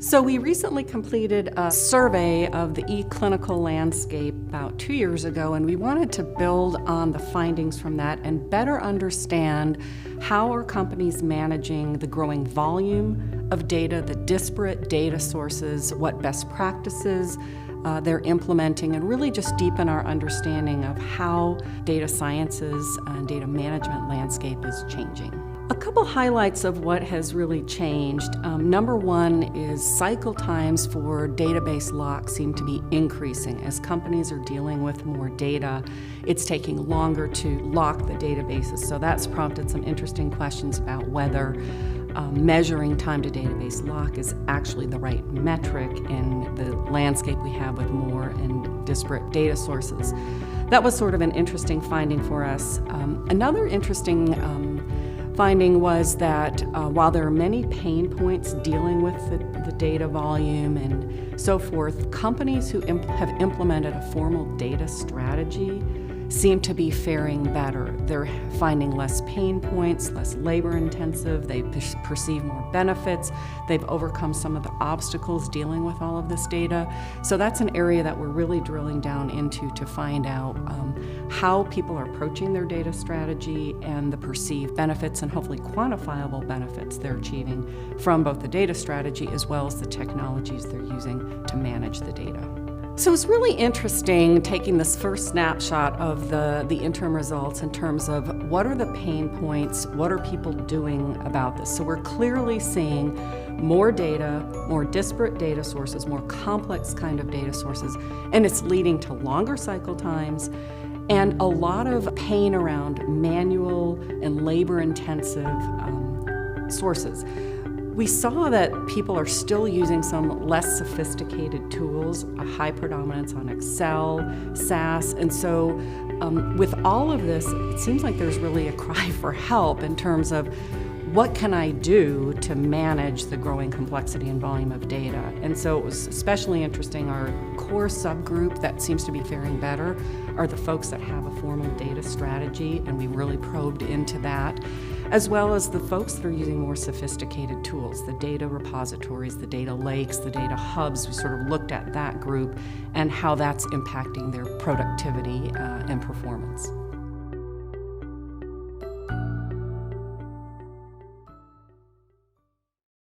So we recently completed a survey of the e-clinical landscape about 2 years ago, and we wanted to build on the findings from that and better understand how are companies managing the growing volume of data, the disparate data sources, what best practices they're implementing, and really just deepen our understanding of how data sciences and data management landscape is changing. A couple highlights of what has really changed. Number one is cycle times for database lock seem to be increasing. As companies are dealing with more data, it's taking longer to lock the databases. So that's prompted some interesting questions about whether measuring time to database lock is actually the right metric in the landscape we have with more and disparate data sources. That was sort of an interesting finding for us. Another interesting finding was that while there are many pain points dealing with the data volume and so forth, companies who have implemented a formal data strategy seem to be faring better. They're finding less pain points, less labor intensive, they perceive more benefits, they've overcome some of the obstacles dealing with all of this data. So that's an area that we're really drilling down into to find out how people are approaching their data strategy and the perceived benefits and hopefully quantifiable benefits they're achieving from both the data strategy as well as the technologies they're using to manage the data. So it's really interesting taking this first snapshot of the interim results in terms of what are the pain points, what are people doing about this. So we're clearly seeing more data, more disparate data sources, more complex kind of data sources, and it's leading to longer cycle times and a lot of pain around manual and labor-intensive sources. We saw that people are still using some less sophisticated tools, a high predominance on Excel, SAS, and so with all of this, it seems like there's really a cry for help in terms of what can I do to manage the growing complexity and volume of data? And so it was especially interesting, our core subgroup that seems to be faring better are the folks that have a formal data strategy, and we really probed into that, as well as the folks that are using more sophisticated tools, the data repositories, the data lakes, the data hubs. We sort of looked at that group and how that's impacting their productivity and performance.